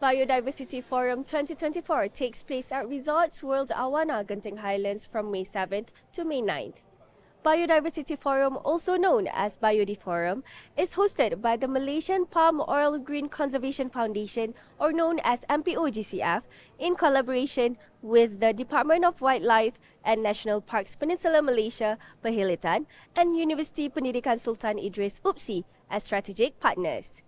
Biodiversity Forum 2024 takes place at Resorts World Awana, Genting Highlands from May 7th to May 9th. Biodiversity Forum, also known as Biodi Forum, is hosted by the Malaysian Palm Oil Green Conservation Foundation, or known as MPOGCF, in collaboration with the Department of Wildlife and National Parks Peninsular Malaysia, PERHILITAN, and Universiti Pendidikan Sultan Idris, UPSI, as strategic partners.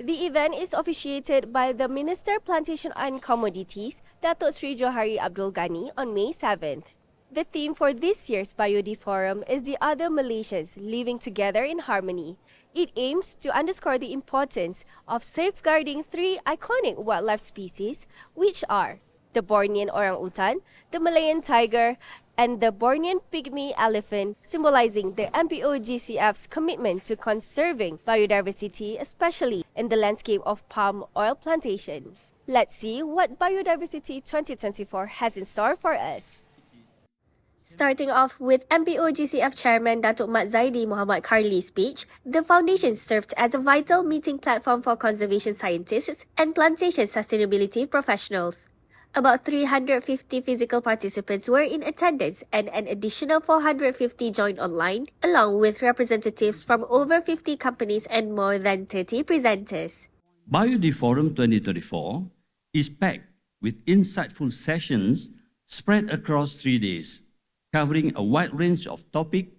The event is officiated by the Minister Plantation and Commodities, Datuk Sri Johari Abdul Ghani, on May 7th. The theme for this year's Biodi Forum is the other Malaysians living together in harmony. It aims to underscore the importance of safeguarding three iconic wildlife species, which are the Bornean orangutan, the Malayan tiger, and the Bornean pygmy elephant, symbolizing the MPOGCF's commitment to conserving biodiversity, especially in the landscape of palm oil plantation. Let's see what Biodiversity 2024 has in store for us. Starting off with MPOGCF Chairman Datuk Mat Zaidi Muhammad Karli's speech, the foundation served as a vital meeting platform for conservation scientists and plantation sustainability professionals. About 350 physical participants were in attendance and an additional 450 joined online, along with representatives from over 50 companies and more than 30 presenters. Biodi Forum 2024 is packed with insightful sessions spread across 3 days, covering a wide range of topics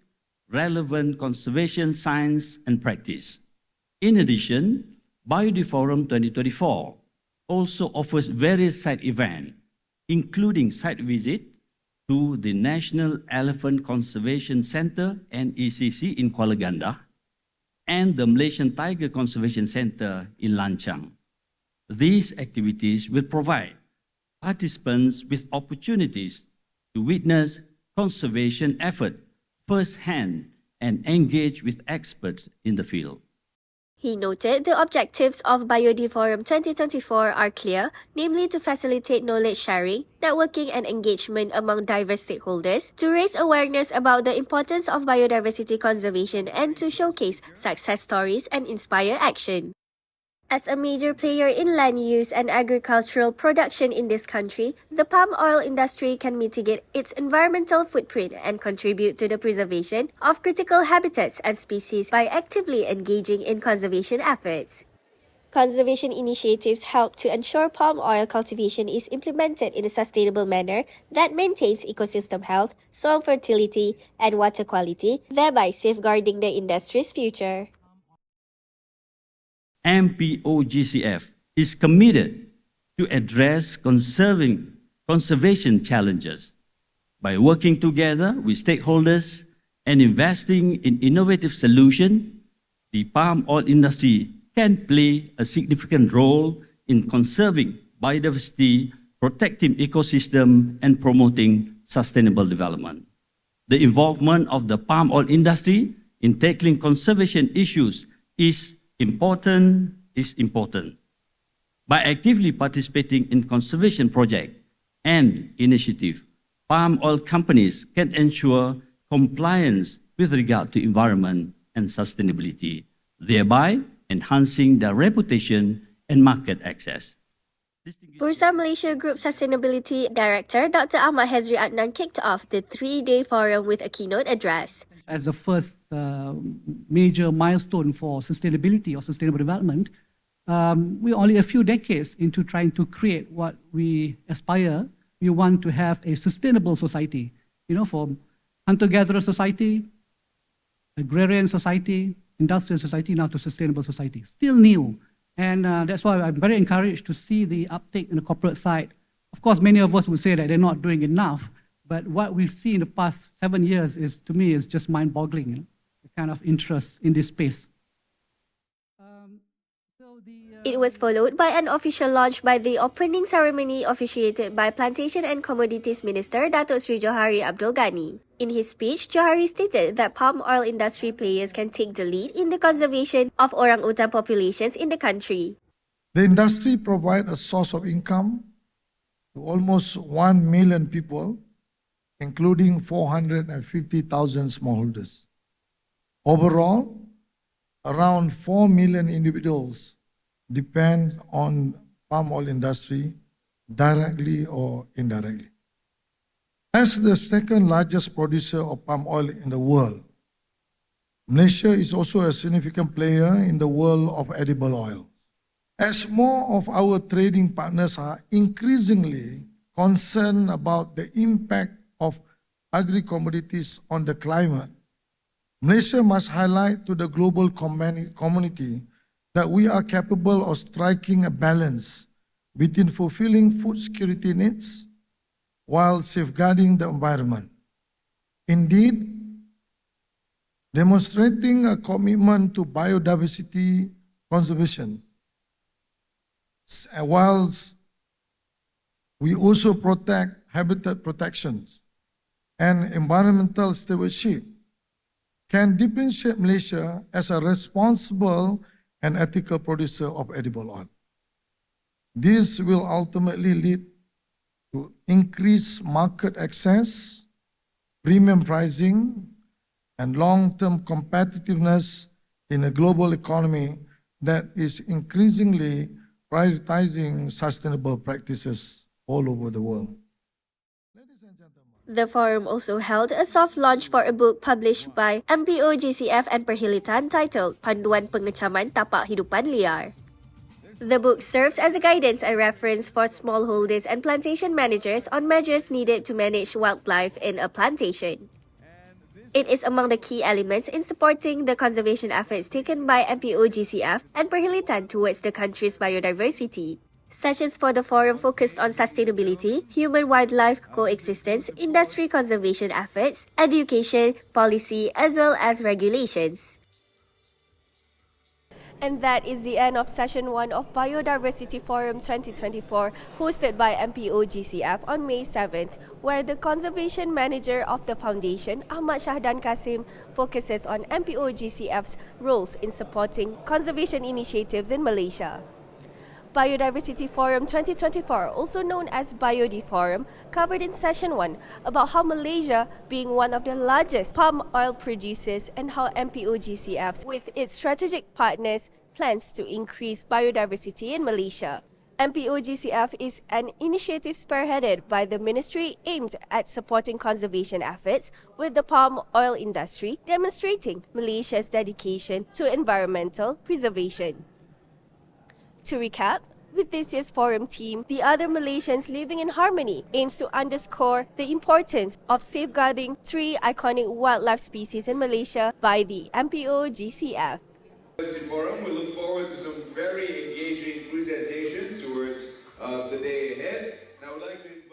relevant conservation science and practice. In addition, Biodi Forum 2024 also offers various site events, including site visit to the National Elephant Conservation Centre (NECC) in Kuala Gandah and the Malaysian Tiger Conservation Centre in Lanchang. These activities will provide participants with opportunities to witness conservation effort firsthand and engage with experts in the field. He noted the objectives of Biodi Forum 2024 are clear, namely to facilitate knowledge sharing, networking and engagement among diverse stakeholders, to raise awareness about the importance of biodiversity conservation and to showcase success stories and inspire action. As a major player in land use and agricultural production in this country, the palm oil industry can mitigate its environmental footprint and contribute to the preservation of critical habitats and species by actively engaging in conservation efforts. Conservation initiatives help to ensure palm oil cultivation is implemented in a sustainable manner that maintains ecosystem health, soil fertility, and water quality, thereby safeguarding the industry's future. MPOGCF is committed to address conservation challenges by working together with stakeholders and investing in innovative solutions. The palm oil industry can play a significant role in conserving biodiversity, protecting ecosystem, and promoting sustainable development. The involvement of the palm oil industry in tackling conservation issues is important. By actively participating in conservation projects and initiatives, palm oil companies can ensure compliance with regard to environment and sustainability, thereby enhancing their reputation and market access. Bursa Malaysia Group Sustainability Director Dr. Ahmad Hezri Adnan kicked off the 3-day forum with a keynote address. As the first major milestone for sustainability or sustainable development, we're only a few decades into trying to create what we aspire. We want to have a sustainable society, from hunter-gatherer society, agrarian society, industrial society, now to sustainable society. Still new. And that's why I'm very encouraged to see the uptake in the corporate side. Of course, many of us would say that they're not doing enough, but what we've seen in the past 7 years is, to me, is just mind-boggling, the kind of interest in this space. It was followed by an official launch by the opening ceremony officiated by Plantation and Commodities Minister Datuk Sri Johari Abdul Ghani. In his speech, Johari stated that palm oil industry players can take the lead in the conservation of orangutan populations in the country. The industry provides a source of income to almost 1 million people, including 450,000 smallholders. Overall, around 4 million individuals depend on palm oil industry, directly or indirectly. As the second largest producer of palm oil in the world, Malaysia is also a significant player in the world of edible oil. As more of our trading partners are increasingly concerned about the impact of agri-commodities on the climate, Malaysia must highlight to the global community that we are capable of striking a balance between fulfilling food security needs while safeguarding the environment. Indeed, demonstrating a commitment to biodiversity conservation, whilst we also protect habitat protections and environmental stewardship, can differentiate Malaysia as a responsible and ethical producer of edible oil. This will ultimately lead to increased market access, premium pricing, and long-term competitiveness in a global economy that is increasingly prioritizing sustainable practices all over the world. Ladies and gentlemen, The forum also held a soft launch for a book published by MPOGCF and PERHILITAN titled Panduan Pengecaman Tapak Hidupan Liar. The book serves as a guidance and reference for smallholders and plantation managers on measures needed to manage wildlife in a plantation. It is among the key elements in supporting the conservation efforts taken by MPOGCF and PERHILITAN towards the country's biodiversity. Sessions for the forum focused on sustainability, human-wildlife coexistence, industry conservation efforts, education, policy, as well as regulations. And that is the end of Session 1 of Biodiversity Forum 2024, hosted by MPOGCF on May 7th, where the Conservation Manager of the Foundation, Ahmad Shahdan Kasim, focuses on MPOGCF's roles in supporting conservation initiatives in Malaysia. Biodiversity Forum 2024, also known as Biodi Forum, covered in Session 1 about how Malaysia, being one of the largest palm oil producers, and how MPOGCF, with its strategic partners, plans to increase biodiversity in Malaysia. MPOGCF is an initiative spearheaded by the ministry aimed at supporting conservation efforts with the palm oil industry, demonstrating Malaysia's dedication to environmental preservation. To recap, with this year's forum theme, the other Malaysians living in harmony aims to underscore the importance of safeguarding 3 iconic wildlife species in Malaysia by the MPOGCF. Biodiversity Forum, we look forward to some very engaging presentations towards the day ahead. And I would like to invite